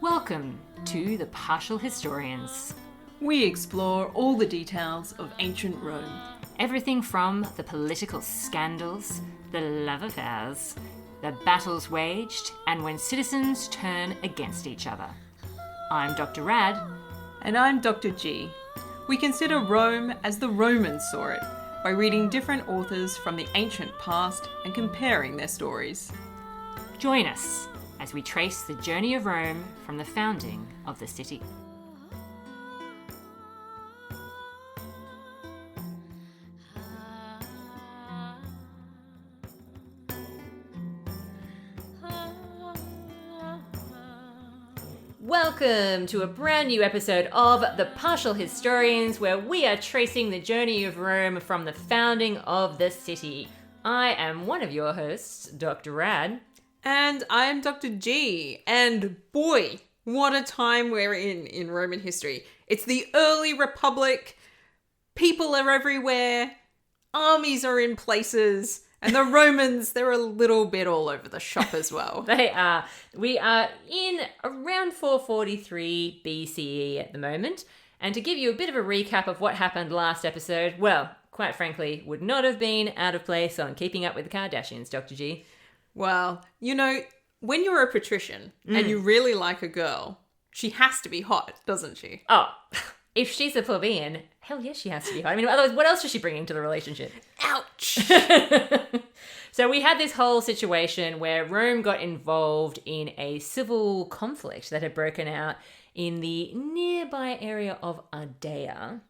Welcome to the Partial Historians. We explore all the details of ancient Rome. Everything from the political scandals, the love affairs, the battles waged, and when citizens turn against each other. I'm Dr. Rad. And I'm Dr. G. We consider Rome as the Romans saw it, by reading different authors from the ancient past and comparing their stories. Join us as we trace the journey of Rome from the founding of the city. Welcome to a brand new episode of The Partial Historians, where we are tracing the journey of Rome from the founding of the city. I am one of your hosts, Dr. Rad. And I'm Dr. G. And boy, what a time we're in Roman history. It's the early Republic. People are everywhere. Armies are in places. And the Romans, they're a little bit all over the shop as well. They are. We are in around 443 BCE at the moment. And to give you a bit of a recap of what happened last episode, well, quite frankly, would not have been out of place on Keeping Up with the Kardashians, Dr. G. Well, you know, when you're a patrician and you really like a girl, she has to be hot, doesn't she? Oh, if she's a plebeian, hell yes, she has to be hot. I mean, otherwise, what else is she bringing to the relationship? Ouch! So we had this whole situation where Rome got involved in a civil conflict that had broken out in the nearby area of Ardea.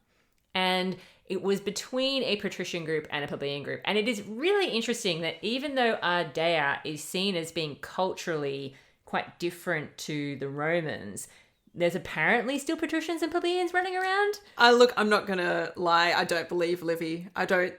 And it was between a patrician group and a plebeian group. And it is really interesting that even though Ardea is seen as being culturally quite different to the Romans, there's apparently still patricians and plebeians running around. Look, I'm not going to lie. I don't believe Livy. I don't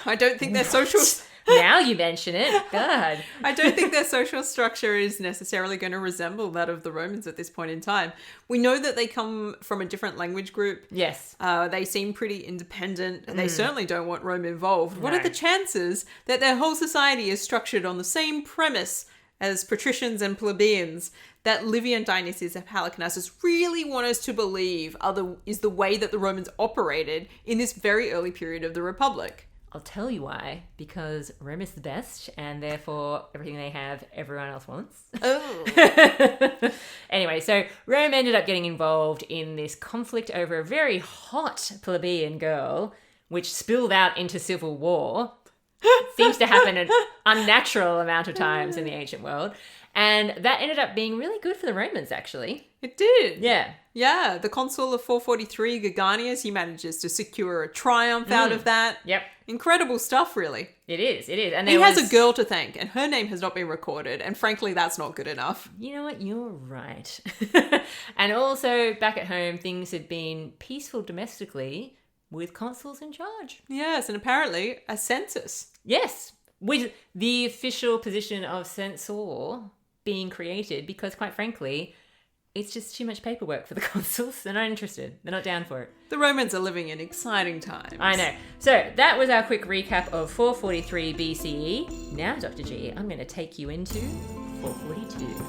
think their social... Now you mention it. God. I don't think their social structure is necessarily going to resemble that of the Romans at this point in time. We know that they come from a different language group. Yes. They seem pretty independent. And they certainly don't want Rome involved. No. What are the chances that their whole society is structured on the same premise as patricians and plebeians that Livy and Dionysius of Halicarnassus really want us to believe is the way that the Romans operated in this very early period of the Republic? I'll tell you why. Because Rome is the best, and therefore everything they have, everyone else wants. Oh. Anyway, so Rome ended up getting involved in this conflict over a very hot plebeian girl, which spilled out into civil war. Seems to happen an unnatural amount of times in the ancient world. And that ended up being really good for the Romans, actually. It did. Yeah. Yeah, the consul of 443, Gaganius, he manages to secure a triumph out of that. Yep. Incredible stuff, really. It is. And he has a girl to thank, and her name has not been recorded, and frankly, that's not good enough. You know what? You're right. And also, back at home, things had been peaceful domestically with consuls in charge. Yes, and apparently a census. Yes, with the official position of censor being created, because quite frankly, it's just too much paperwork for the consuls. They're not interested. They're not down for it. The Romans are living in exciting times. I know. So that was our quick recap of 443 BCE. Now, Dr. G, I'm going to take you into 442.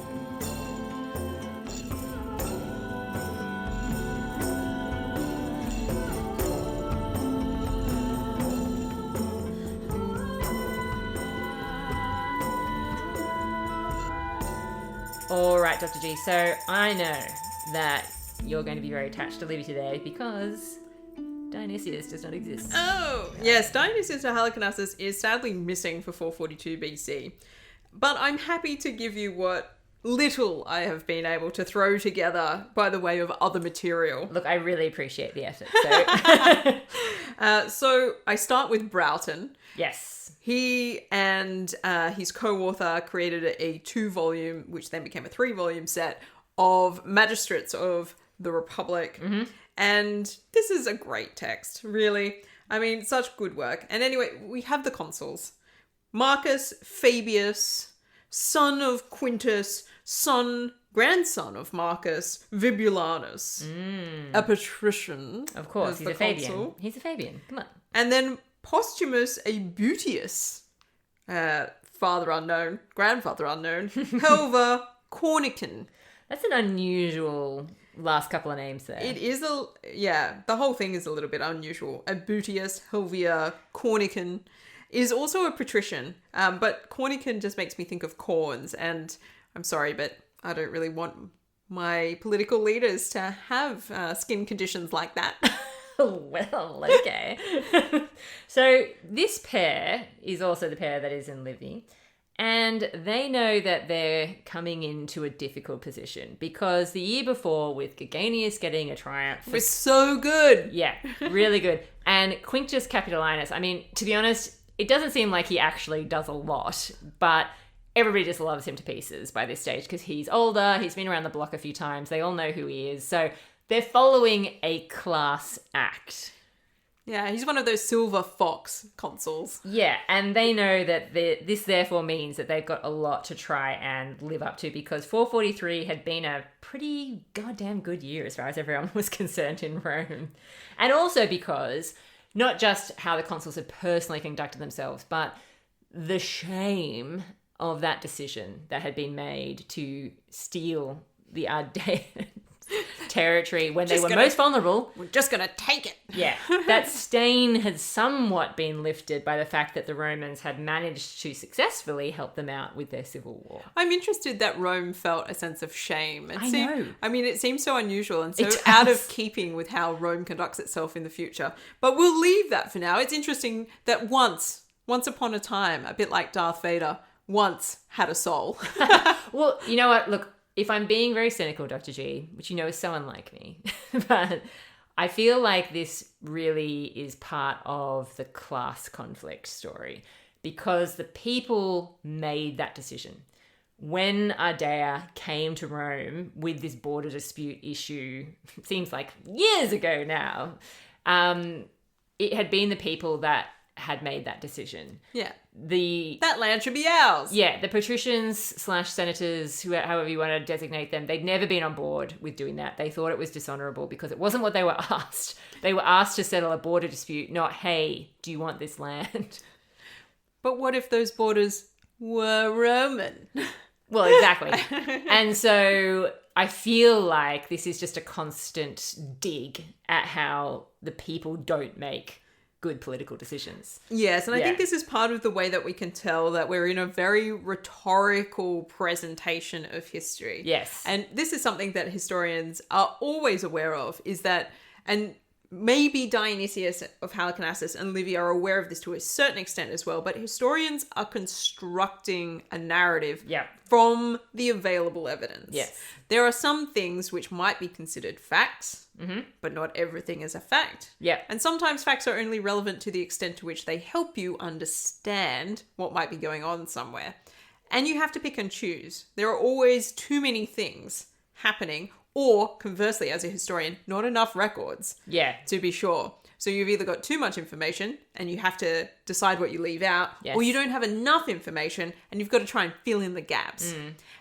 All right, Dr. G, so I know that you're going to be very attached to Livy today because Dionysius does not exist. Oh, yes, Dionysius of Halicarnassus is sadly missing for 442 BC. But I'm happy to give you what little I have been able to throw together by the way of other material. Look, I really appreciate the effort. So I start with Broughton. Yes. He and his co-author created a 2-volume, which then became a 3-volume set of magistrates of the Republic. Mm-hmm. And this is a great text, really. I mean, such good work. And anyway, we have the consuls. Marcus Fabius, son of Quintus, grandson of Marcus Vibulanus, a patrician. Of course, he's a Fabian. Consul. He's a Fabian. Come on. And then Posthumus Abutius, grandfather unknown, Helva Cornican. That's an unusual last couple of names there. It is the whole thing is a little bit unusual. Abutius, Helvia, Cornican is also a patrician, but Cornican just makes me think of corns, and I'm sorry, but I don't really want my political leaders to have skin conditions like that. Well, okay. So this pair is also the pair that is in Livy. And they know that they're coming into a difficult position because the year before, with Geganius getting a triumph... It was so good. Yeah, really good. And Quinctius Capitolinus, I mean, to be honest, it doesn't seem like he actually does a lot, but everybody just loves him to pieces by this stage because he's older, he's been around the block a few times, they all know who he is. So they're following a class act. Yeah, he's one of those silver fox consuls. Yeah, and they know that this therefore means that they've got a lot to try and live up to because 443 had been a pretty goddamn good year as far as everyone was concerned in Rome. And also because not just how the consuls had personally conducted themselves, but the shame of that decision that had been made to steal the Ardea territory when they were most vulnerable. We're just going to take it. Yeah. That stain had somewhat been lifted by the fact that the Romans had managed to successfully help them out with their civil war. I'm interested that Rome felt a sense of shame. I know. I mean, it seems so unusual and so out of keeping with how Rome conducts itself in the future. But we'll leave that for now. It's interesting that once upon a time, a bit like Darth Vader, once had a soul. Well, you know what? Look, if I'm being very cynical, Dr. G, which you know is so unlike me, but I feel like this really is part of the class conflict story because the people made that decision. When Ardea came to Rome with this border dispute issue, it seems like years ago now, it had been the people that had made that decision. Yeah. That land should be ours. Yeah, the patricians/senators, however you want to designate them, they'd never been on board with doing that. They thought it was dishonorable because it wasn't what they were asked. They were asked to settle a border dispute, not, hey, do you want this land? But what if those borders were Roman? Well, exactly. And so I feel like this is just a constant dig at how the people don't make good political decisions. Yes, and I think this is part of the way that we can tell that we're in a very rhetorical presentation of history. Yes. And this is something that historians are always aware of, is that, and maybe Dionysius of Halicarnassus and Livy are aware of this to a certain extent as well, but historians are constructing a narrative from the available evidence. Yes. There are some things which might be considered facts, but not everything is a fact. Yeah. And sometimes facts are only relevant to the extent to which they help you understand what might be going on somewhere. And you have to pick and choose. There are always too many things happening, or conversely, as a historian, not enough records. Yeah. To be sure. So you've either got too much information and you have to decide what you leave out, or you don't have enough information and you've got to try and fill in the gaps.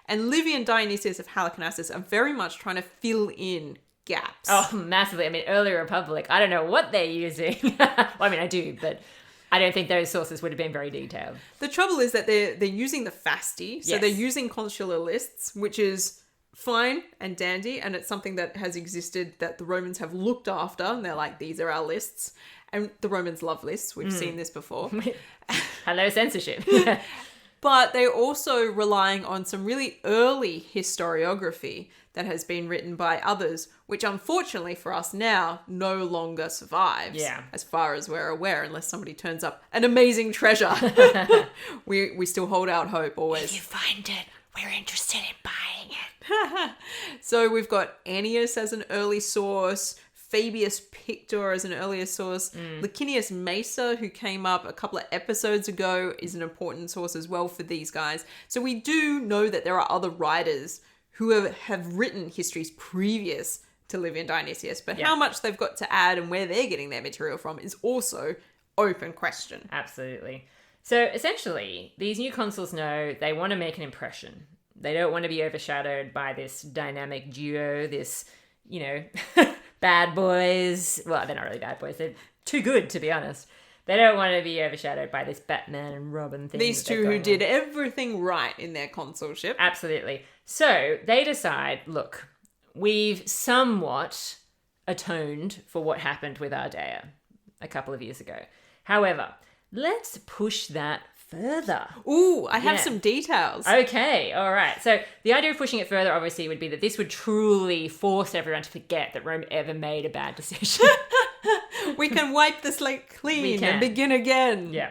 And Livy and Dionysius of Halicarnassus are very much trying to fill in gaps. Oh, massively. I mean, early Republic, I don't know what they're using. Well, I mean, I do, but I don't think those sources would have been very detailed. The trouble is that they're using the fasti, so they're using consular lists, which is fine and dandy, and it's something that has existed that the Romans have looked after, and they're like, these are our lists. And the Romans love lists. We've seen this before. Hello, censorship. But they're also relying on some really early historiography that has been written by others, which unfortunately for us now no longer survives. Yeah. As far as we're aware, unless somebody turns up an amazing treasure. we still hold out hope always. If you find it, we're interested in buying it. So we've got Ennius as an early source, Fabius Pictor as an earlier source, Licinius Mesa, who came up a couple of episodes ago, is an important source as well for these guys. So we do know that there are other writers who have written histories previous to Livy and Dionysius, but how much they've got to add and where they're getting their material from is also open question. Absolutely. So essentially, these new consuls know they want to make an impression. They don't want to be overshadowed by this dynamic duo, this, bad boys. Well, they're not really bad boys. They're too good, to be honest. They don't want to be overshadowed by this Batman and Robin thing. These two who did everything right in their consulship. Absolutely. So they decide, look, we've somewhat atoned for what happened with Ardea a couple of years ago. However, let's push that further. Ooh, I have some details. Okay, all right. So the idea of pushing it further, obviously, would be that this would truly force everyone to forget that Rome ever made a bad decision. We can wipe the slate clean and begin again. Yeah.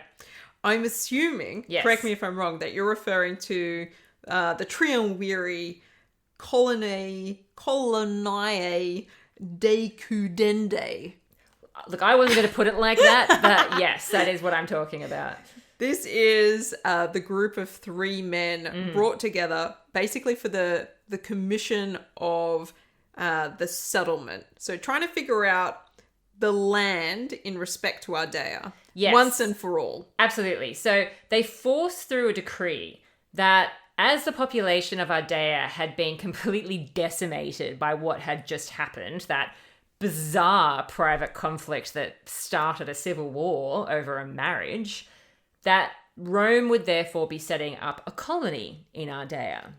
I'm assuming, correct me if I'm wrong, that you're referring to the triumviri coloniae deducendae. Look, I wasn't going to put it like that, but yes, that is what I'm talking about. This is the group of three men brought together basically for the commission of the settlement. So trying to figure out the land in respect to Ardea. Yes. Once and for all. Absolutely. So they forced through a decree that as the population of Ardea had been completely decimated by what had just happened, that bizarre private conflict that started a civil war over a marriage, that Rome would therefore be setting up a colony in Ardea.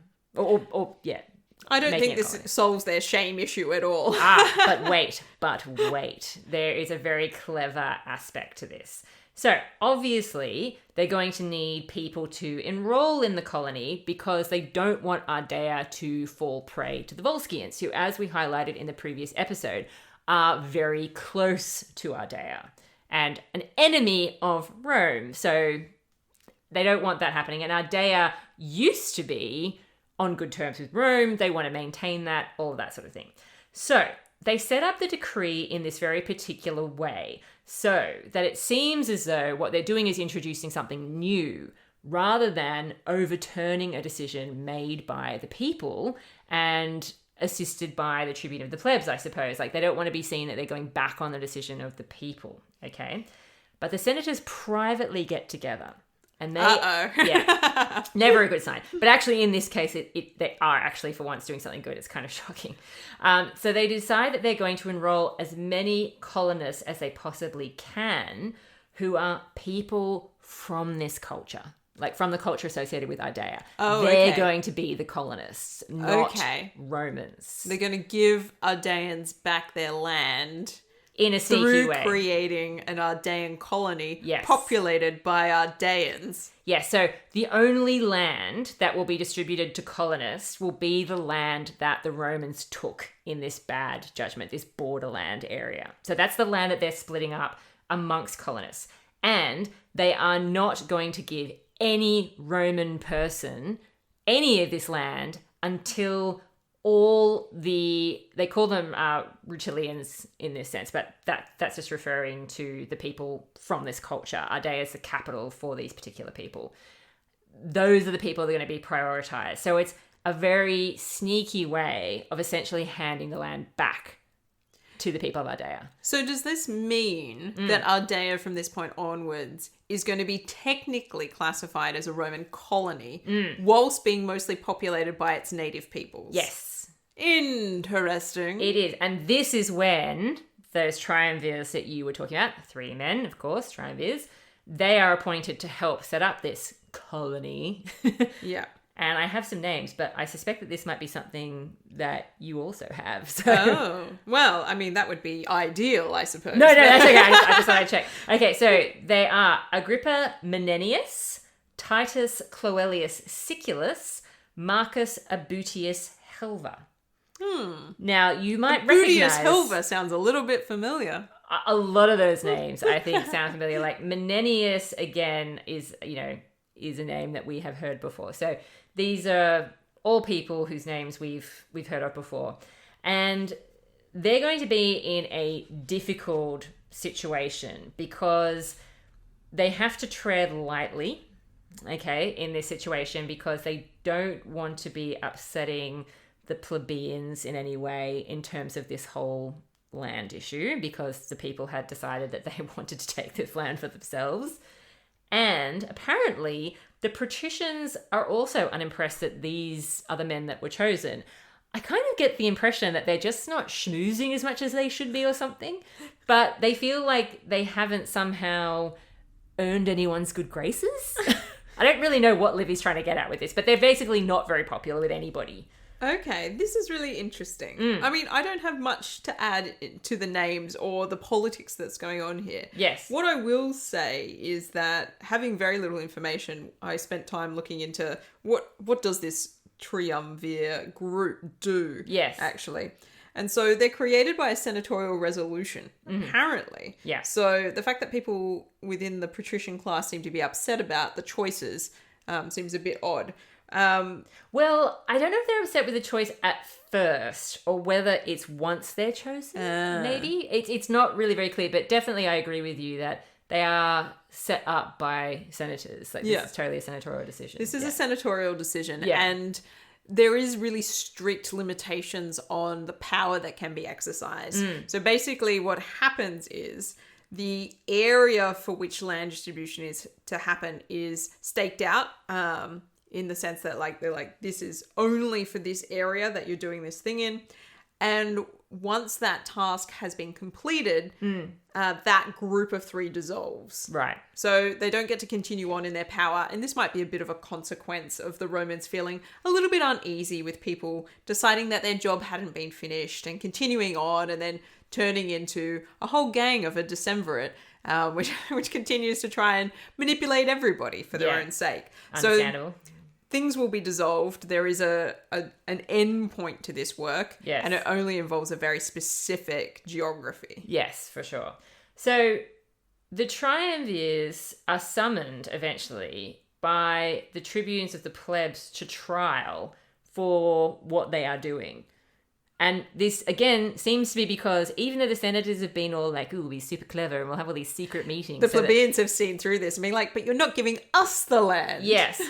I don't think this solves their shame issue at all. But wait. There is a very clever aspect to this. So, obviously, they're going to need people to enroll in the colony because they don't want Ardea to fall prey to the Volscians, who, as we highlighted in the previous episode, are very close to Ardea and an enemy of Rome. So, they don't want that happening. And Ardea used to be on good terms with Rome. They want to maintain that, all of that sort of thing. So they set up the decree in this very particular way so that it seems as though what they're doing is introducing something new rather than overturning a decision made by the people and assisted by the tribune of the plebs, I suppose. Like, they don't want to be seen that they're going back on the decision of the people, okay? But the senators privately get together. And they, never a good sign. But actually, in this case, they are actually for once doing something good. It's kind of shocking. So they decide that they're going to enroll as many colonists as they possibly can who are people from this culture, like from the culture associated with Ardea. They're going to be the colonists, not Romans. They're going to give Ardeans back their land in a sneaky way, creating an Ardean colony populated by Ardeans. Yes, so the only land that will be distributed to colonists will be the land that the Romans took in this bad judgment, this borderland area. So that's the land that they're splitting up amongst colonists. And they are not going to give any Roman person any of this land until they call them Rutilians in this sense, but that's just referring to the people from this culture. Ardea is the capital for these particular people. Those are the people that are going to be prioritized. So it's a very sneaky way of essentially handing the land back to the people of Ardea. So does this mean that Ardea from this point onwards is going to be technically classified as a Roman colony whilst being mostly populated by its native peoples? Yes. Interesting. It is. And this is when those triumvirs that you were talking about, three men, of course, triumvirs, they are appointed to help set up this colony. Yeah. And I have some names, but I suspect that this might be something that you also have. So. Oh, well, I mean, that would be ideal, I suppose. No, that's okay. I just thought I'd check. Okay, so they are Agrippa Menenius, Titus Cloelius Siculus, Marcus Abutius Helva. Now, you might recognize... Abutius Helva sounds a little bit familiar. A lot of those names, I think, sound familiar. Like, Menenius, again, is a name that we have heard before. So these are all people whose names we've heard of before. And they're going to be in a difficult situation because they have to tread lightly, okay, in this situation because they don't want to be upsetting the plebeians in any way in terms of this whole land issue because the people had decided that they wanted to take this land for themselves. And apparently, the patricians are also unimpressed that these other men that were chosen I kind of get the impression that they're just not schmoozing as much as they should be or something, but they feel like they haven't somehow earned anyone's good graces. I don't really know what Livy's trying to get at with this, but they're basically not very popular with anybody. Okay, this is really interesting. I mean, I don't have much to add to the names or the politics that's going on here. Yes. What I will say is that having very little information, I spent time looking into what does this triumvir group do, Yes. actually. And so they're created by a senatorial resolution, apparently. Yeah. So the fact that people within the patrician class seem to be upset about the choices seems a bit odd. Well, I don't know if they're upset with the choice at first or whether it's once they're chosen, maybe. It's not really very clear, but definitely I agree with you that they are set up by senators. Like, this is totally a senatorial decision. This is a senatorial decision, Yeah. and there is really strict limitations on the power that can be exercised. So basically what happens is the area for which land distribution is to happen is staked out, in the sense that they're like, this is only for this area that you're doing this thing in. And once that task has been completed, that group of three dissolves. Right. So they don't get to continue on in their power. And this might be a bit of a consequence of the Romans feeling a little bit uneasy with people deciding that their job hadn't been finished and continuing on and then turning into a whole gang of a decemvirate, which continues to try and manipulate everybody for their own sake. Understandable. So things will be dissolved. There is an end point to this work. Yes. And it only involves a very specific geography. Yes, for sure. So the triumvirs are summoned eventually by the tribunes of the plebs to trial for what they are doing. And this, again, seems to be because even though the senators have been all like, ooh, we'll be super clever and we'll have all these secret meetings. The plebeians have seen through this and been like, but you're not giving us the land. Yes.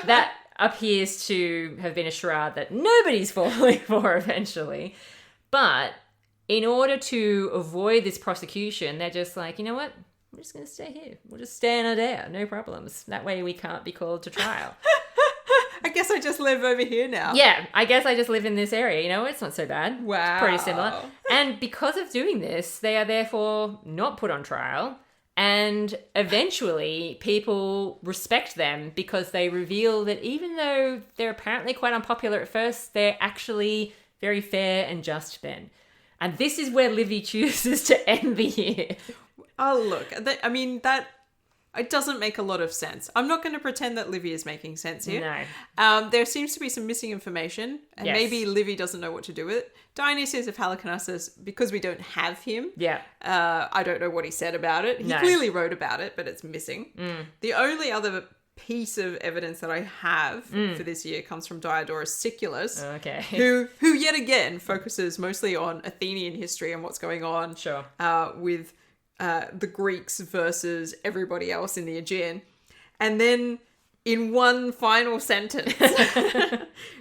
That appears to have been a charade that nobody's falling for eventually. But in order to avoid this prosecution, they're just like, you know what? We're just going to stay here. We'll just stay in Ardea. No problems. That way we can't be called to trial. I guess I just live over here now. Yeah, I guess I just live in this area. You know, it's not so bad. Wow. It's pretty similar. And because of doing this, they are therefore not put on trial. And eventually people respect them because they reveal that even though they're apparently quite unpopular at first, they're actually very fair and just then. And this is where Livy chooses to end the year. Oh, look. It doesn't make a lot of sense. I'm not going to pretend that Livy is making sense here. No. There seems to be some missing information, and maybe Livy doesn't know what to do with it. Dionysius of Halicarnassus, because we don't have him, I don't know what he said about it. He clearly wrote about it, but it's missing. The only other piece of evidence that I have for this year comes from Diodorus Siculus, who yet again focuses mostly on Athenian history and what's going on with the Greeks versus everybody else in the Aegean. And then in one final sentence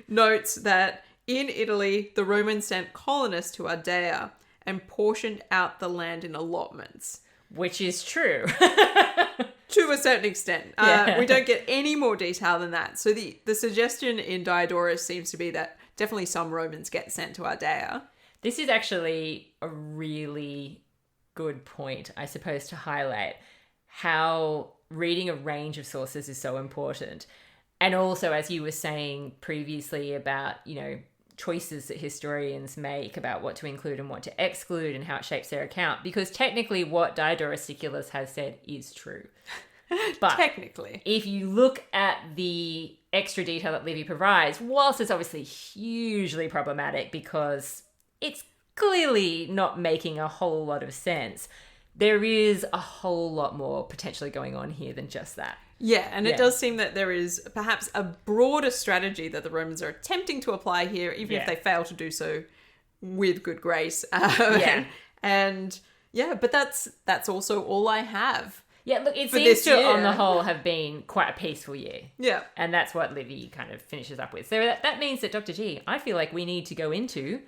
notes that in Italy, the Romans sent colonists to Ardea and portioned out the land in allotments. Which is true. To a certain extent. We don't get any more detail than that. So the suggestion in Diodorus seems to be that definitely some Romans get sent to Ardea. This is actually a really good point, I suppose, to highlight how reading a range of sources is so important. And also, as you were saying previously about, you know, choices that historians make about what to include and what to exclude and how it shapes their account, because technically what Diodorus Siculus has said is true. But technically, if you look at the extra detail that Livy provides, whilst it's obviously hugely problematic because it's clearly not making a whole lot of sense, there is a whole lot more potentially going on here than just that. Yeah, and it does seem that there is perhaps a broader strategy that the Romans are attempting to apply here, even if they fail to do so with good grace. And but that's also all I have. Yeah, look, it seems to, on the whole, have been quite a peaceful year. Yeah. And that's what Livy kind of finishes up with. So that means that, Dr. G, I feel like we need to go into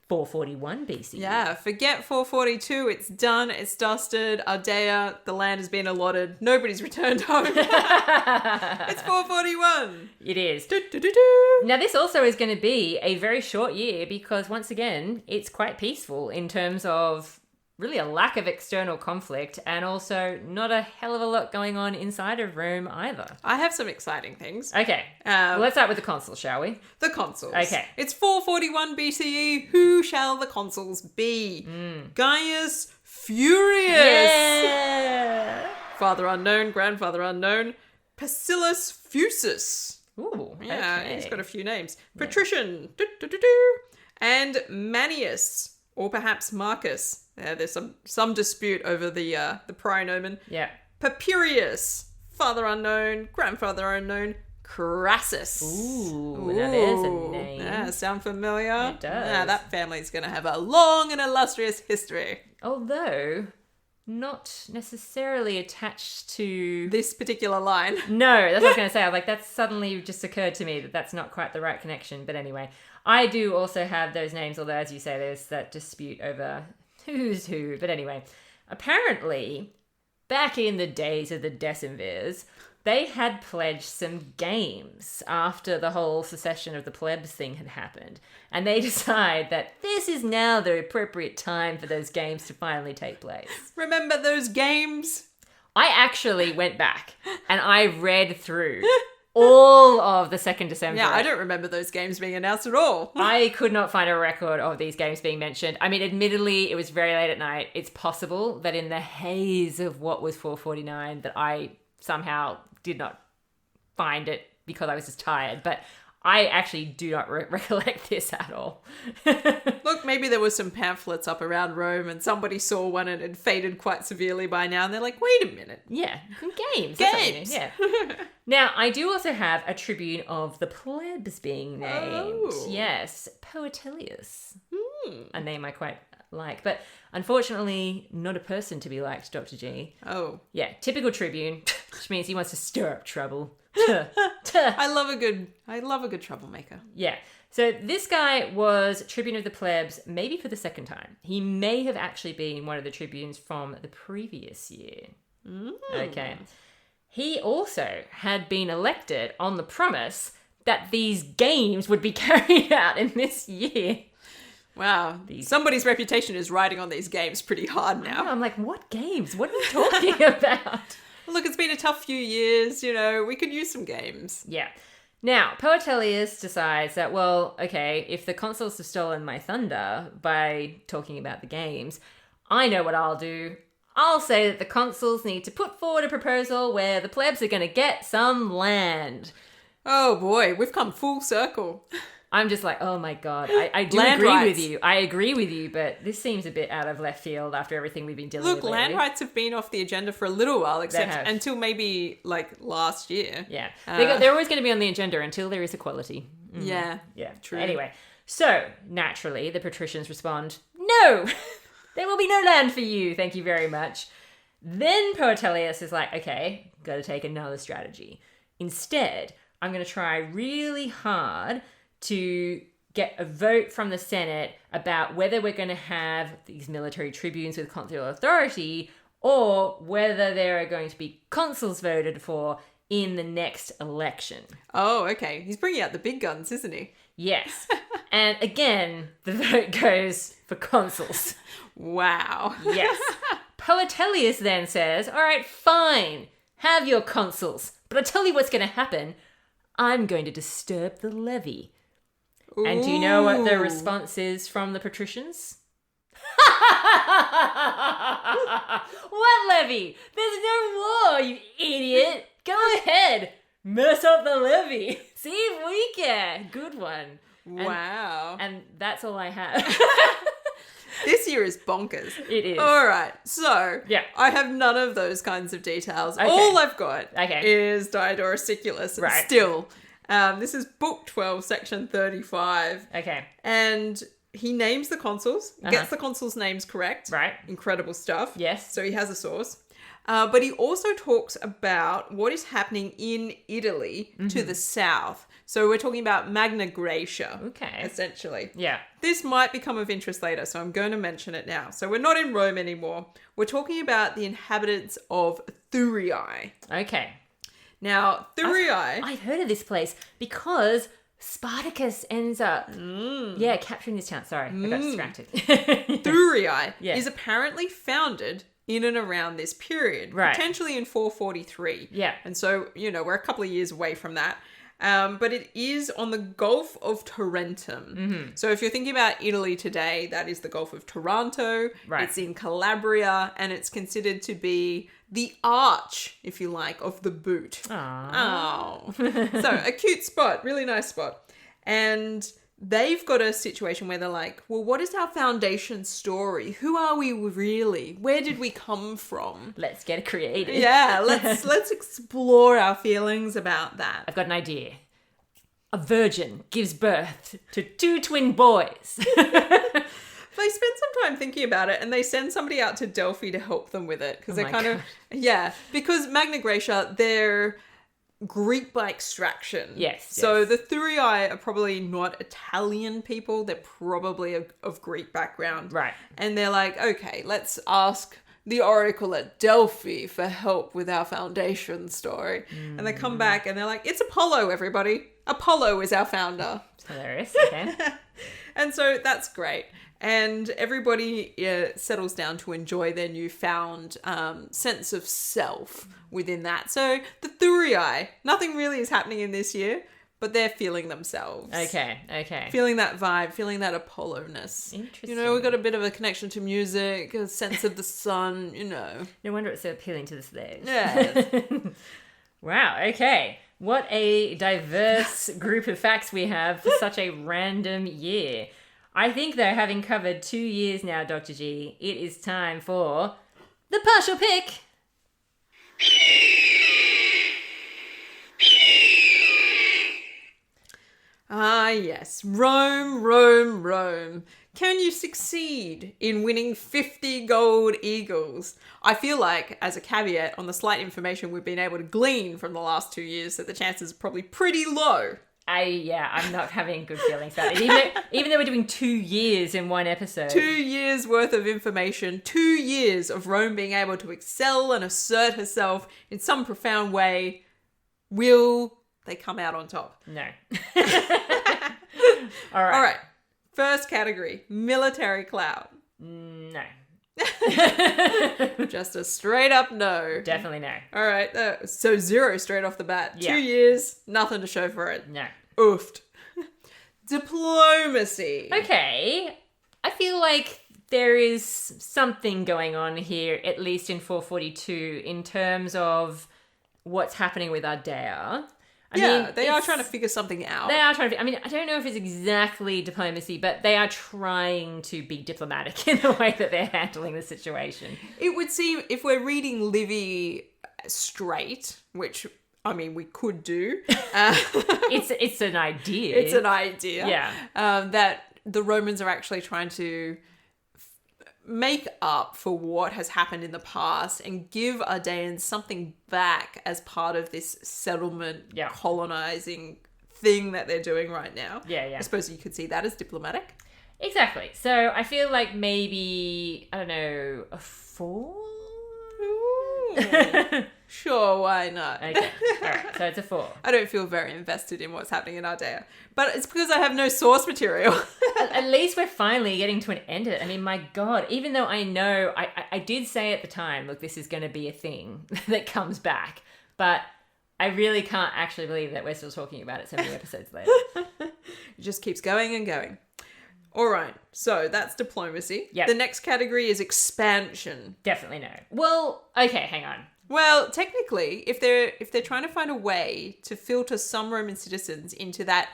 441 BCE. Yeah, forget 442. It's done. It's dusted. Ardea, the land has been allotted. Nobody's returned home. It's 441. It is. Do-do-do-do. Now, this also is going to be a very short year because, once again, it's quite peaceful in terms of really a lack of external conflict and also not a hell of a lot going on inside of Rome either. I have some exciting things. Okay. Well, let's start with the consuls, shall we? The consuls. Okay. It's 441 BCE. Who shall the consuls be? Gaius Furius. Yeah. Father unknown, grandfather unknown. Bacillus Fusus. Ooh, Yeah, okay. he's got a few names. Patrician. Do-do-do-do. And Manius. Or perhaps Marcus. There's some dispute over the pronomen. Yeah. Papirius. Father unknown, grandfather unknown. Crassus. Ooh, now there's a name. Yeah, sound familiar? It does. Yeah, that family's going to have a long and illustrious history. Although not necessarily attached to... This particular line. No, that's what I was going to say. I was like, that's suddenly just occurred to me that that's not quite the right connection. But anyway, I do also have those names, although as you say, there's that dispute over who's who. But anyway, apparently, back in the days of the decemvirs, they had pledged some games after the whole secession of the plebs thing had happened. And they decide that this is now the appropriate time for those games to finally take place. Remember those games? I actually went back and I read through all of the second December. Yeah, I don't remember those games being announced at all. I could not find a record of these games being mentioned. I mean, admittedly, it was very late at night. It's possible that in the haze of what was 449 that I somehow did not find it because I was just tired. But I actually do not recollect this at all. Look, maybe there were some pamphlets up around Rome and somebody saw one and it had faded quite severely by now and they're like, wait a minute. Yeah, some games. Games. Yeah. Now, I do also have a tribune of the plebs being named. Oh. Yes, Poetilius. A name I quite like. But unfortunately, not a person to be liked, Dr. G. Oh. Yeah, typical tribune, which means he wants to stir up trouble. I love a good troublemaker. Yeah. So this guy was tribune of the plebs maybe for the second time. He may have actually been one of the tribunes from the previous year. Okay. He also had been elected on the promise that these games would be carried out in this year. Wow. Somebody's reputation is riding on these games pretty hard now. I'm like, what games? What are you talking about? Look, it's been a tough few years, we could use some games. Yeah. Now, Poetilius decides that, well, okay, if the consuls have stolen my thunder by talking about the games, I know what I'll do. I'll say that the consuls need to put forward a proposal where the plebs are going to get some land. Oh boy, we've come full circle. I'm just like, oh my God, I do Land agree rights. with you. I agree with you, but this seems a bit out of left field after everything we've been dealing Look, with lately. land rights have been off the agenda for a little while, except have. until maybe last year. Yeah. They're always going to be on the agenda until there is equality. Yeah. Yeah, True. Anyway, so naturally the patricians respond, no, there will be no land for you. Thank you very much. Then Poetilius is like, okay, got to take another strategy. Instead, I'm going to try really hard to get a vote from the Senate about whether we're going to have these military tribunes with consular authority or whether there are going to be consuls voted for in the next election. Oh, okay. He's bringing out the big guns, isn't he? Yes. And again, the vote goes for consuls. Wow. Yes. Poetilius then says, all right, fine, have your consuls. But I'll tell you what's going to happen. I'm going to disturb the levy. And do you know what the response is from the patricians? What levy? There's no war, you idiot. Go ahead. Mess up the levy. See if we can. Good one. Wow. And that's all I have. This year is bonkers. It is. All right. So, Yeah. I have none of those kinds of details. Okay. All I've got Okay. is Diodorus Siculus. Right. Still. This is Book 12, Section 35. Okay. And he names the consuls, gets the consuls' names correct. Right. Incredible stuff. Yes. So he has a source. But he also talks about what is happening in Italy to the south. So we're talking about Magna Graecia, essentially. Yeah. This might become of interest later, so I'm going to mention it now. So we're not in Rome anymore. We're talking about the inhabitants of Thurii. Okay. Now, Thurii... I've heard of this place because Spartacus ends up capturing this town. Sorry, I got distracted. Thurii Yeah. is apparently founded in and around this period, Right. potentially in 443. Yeah. And so, we're a couple of years away from that. But it is on the Gulf of Tarentum. So if you're thinking about Italy today, that is the Gulf of Taranto. Right. It's in Calabria, and it's considered to be the arch, if you like, of the boot. Oh. So a cute spot, really nice spot. And they've got a situation where they're like, well, what is our foundation story? Who are we really? Where did we come from? Let's get creative. Yeah, let's explore our feelings about that. I've got an idea. A virgin gives birth to 2 twin boys. They spend some time thinking about it, and they send somebody out to Delphi to help them with it because they're kind of because Magna Graecia, they're Greek by extraction. Yes. So the Thurii are probably not Italian people. They're probably of Greek background. Right. And they're like, okay, let's ask the oracle at Delphi for help with our foundation story. And they come back and they're like, it's Apollo, everybody. Apollo is our founder. Hilarious. Okay. And so that's great. And everybody settles down to enjoy their newfound sense of self within that. So the Thurii, nothing really is happening in this year, but they're feeling themselves. Okay. Feeling that vibe, feeling that Apollo-ness. Interesting. We've got a bit of a connection to music, a sense of the sun, No wonder it's so appealing to the slaves. Yeah. Wow, okay. What a diverse group of facts we have for such a random year. I think, though, having covered 2 years now, Dr. G, it is time for the partial pick. Ah, yes. Rome. Can you succeed in winning 50 gold eagles? I feel like, as a caveat, on the slight information we've been able to glean from the last 2 years, that the chances are probably pretty low. I'm not having good feelings about it. Even though we're doing 2 years in one episode. 2 years worth of information, 2 years of Rome being able to excel and assert herself in some profound way. Will they come out on top? No. All right. First category, military clout. No. Just a straight up no. Definitely no. All right. So 0 straight off the bat. Yeah. 2 years, nothing to show for it. No. Oofed. Diplomacy. Okay. I feel like there is something going on here, at least in 442, in terms of what's happening with Ardea. I mean, they are trying to figure something out. They are trying to. I mean, I don't know if it's exactly diplomacy, but they are trying to be diplomatic in the way that they're handling the situation. It would seem, if we're reading Livy straight, which, I mean, we could do. It's an idea. It's an idea. Yeah. That the Romans are actually trying to make up for what has happened in the past and give Ardeans something back as part of this settlement colonizing thing that they're doing right now. Yeah. I suppose you could see that as diplomatic. Exactly. So I feel like maybe, I don't know, a 4? Sure, why not? Okay. All right. So it's a 4. I don't feel very invested in what's happening in Ardea. But it's because I have no source material. At least we're finally getting to an end of it. I mean, my God, even though I know, I did say at the time, look, this is going to be a thing that comes back. But I really can't actually believe that we're still talking about it so many episodes later. It just keeps going and going. All right, so that's diplomacy. Yep. The next category is expansion. Definitely no. Well, okay, hang on. Well, technically, if they're trying to find a way to filter some Roman citizens into that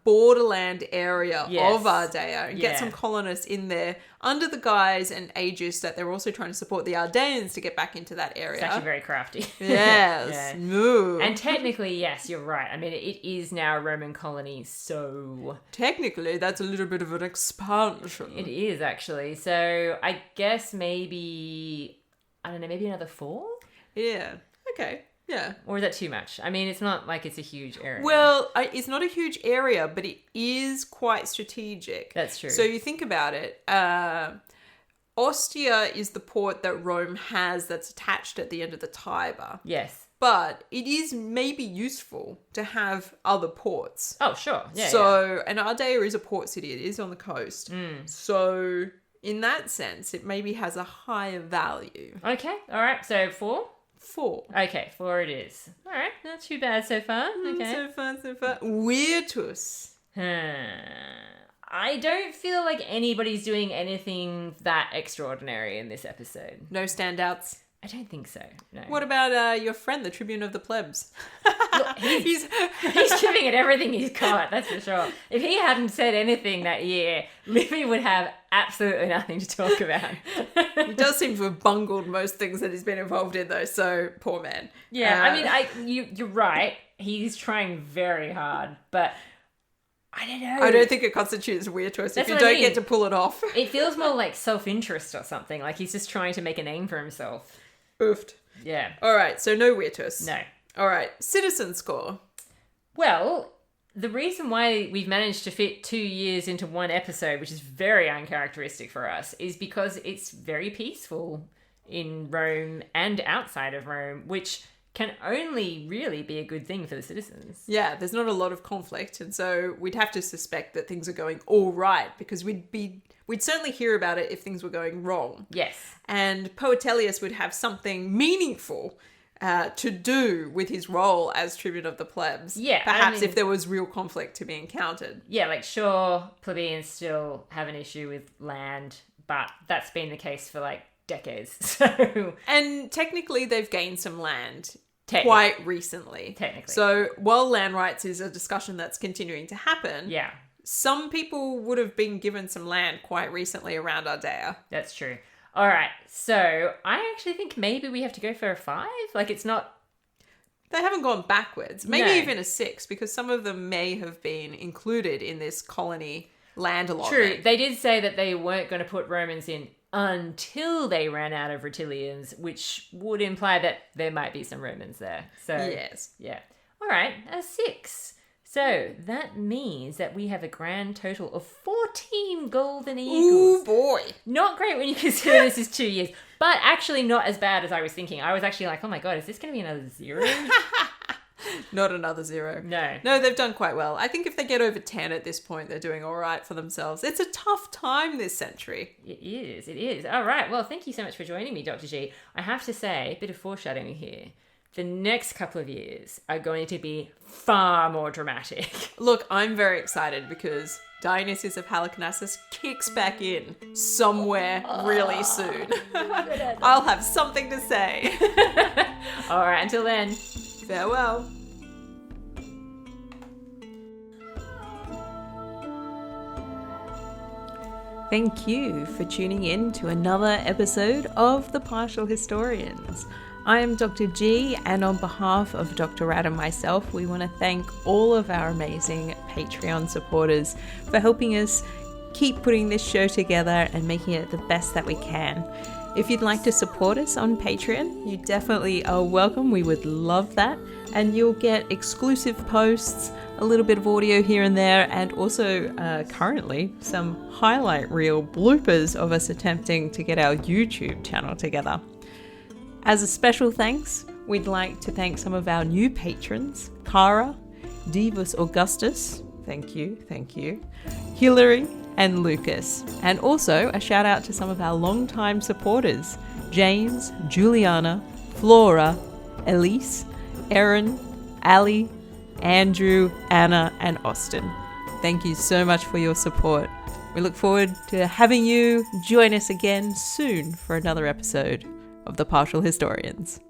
borderland area of Ardea and get some colonists in there under the guise and aegis that they're also trying to support the Ardeans to get back into that area. It's actually very crafty. Yes. Yeah. No. And technically, yes, you're right. I mean, it is now a Roman colony, so... Technically, that's a little bit of an expansion. It is, actually. So I guess maybe... I don't know, maybe another 4? Yeah. Okay. Yeah. Or is that too much? I mean, it's not like it's a huge area. Well, it's not a huge area, but it is quite strategic. That's true. So you think about it. Ostia is the port that Rome has that's attached at the end of the Tiber. Yes. But it is maybe useful to have other ports. Oh, sure. Yeah. So, and Ardea is a port city. It is on the coast. So, in that sense, it maybe has a higher value. Okay. All right. So 4? 4. Okay. 4 it is. All right. Not too bad so far. Okay. So far. Virtus. I don't feel like anybody's doing anything that extraordinary in this episode. No standouts. I don't think so. No. What about your friend, the Tribune of the Plebs? Look, he's giving it everything he's got, that's for sure. If he hadn't said anything that year, Livy would have absolutely nothing to talk about. He does seem to have bungled most things that he's been involved in, though, so poor man. Yeah, I mean, you're right. He's trying very hard, but I don't know. I don't think it constitutes a weird choice That's if you what I don't mean. get to pull it off. It feels more like self-interest or something. Like he's just trying to make a name for himself. Oofed. Yeah. All right, so no Virtus. No. All right, citizen score. Well, the reason why we've managed to fit 2 years into one episode, which is very uncharacteristic for us, is because it's very peaceful in Rome and outside of Rome, which can only really be a good thing for the citizens. Yeah, there's not a lot of conflict, and so we'd have to suspect that things are going all right, because we'd certainly hear about it if things were going wrong. Yes. And Poetelius would have something meaningful to do with his role as tribune of the plebs. Yeah, Perhaps if there was real conflict to be encountered. Yeah, like sure, plebeians still have an issue with land, but that's been the case for like decades. So, and technically they've gained some land quite recently. Technically. So while land rights is a discussion that's continuing to happen, yeah, some people would have been given some land quite recently around Ardea. That's true. All right, so I actually think maybe we have to go for a 5. Like it's not... They haven't gone backwards. Maybe No. even a 6, because some of them may have been included in this colony land allotment. True. They did say that they weren't going to put Romans in until they ran out of Rutilians, which would imply that there might be some Romans there. So Yes. yeah. All right, a 6. So that means that we have a grand total of 14 golden eagles. Ooh, boy. Not great when you consider this is 2 years, but actually not as bad as I was thinking. I was actually like, oh my God, is this going to be another 0? Not another 0. No. No, they've done quite well. I think if they get over 10 at this point, they're doing all right for themselves. It's a tough time this century. It is. All right. Well, thank you so much for joining me, Dr. G. I have to say, a bit of foreshadowing here. The next couple of years are going to be far more dramatic. Look, I'm very excited because Dionysius of Halicarnassus kicks back in somewhere really soon. I'll have something to say. All right. Until then. Farewell. Thank you for tuning in to another episode of The Partial Historians. I am Dr. G, and on behalf of Dr. Rad and myself, we want to thank all of our amazing Patreon supporters for helping us keep putting this show together and making it the best that we can. If you'd like to support us on Patreon, you definitely are welcome. We would love that. And you'll get exclusive posts, a little bit of audio here and there, and also currently some highlight reel bloopers of us attempting to get our YouTube channel together. As a special thanks, we'd like to thank some of our new patrons, Cara, Divus Augustus, thank you, Hilary, and Lucas. And also a shout out to some of our longtime supporters, James, Juliana, Flora, Elise, Erin, Ali, Andrew, Anna, and Austin. Thank you so much for your support. We look forward to having you join us again soon for another episode of The Partial Historians.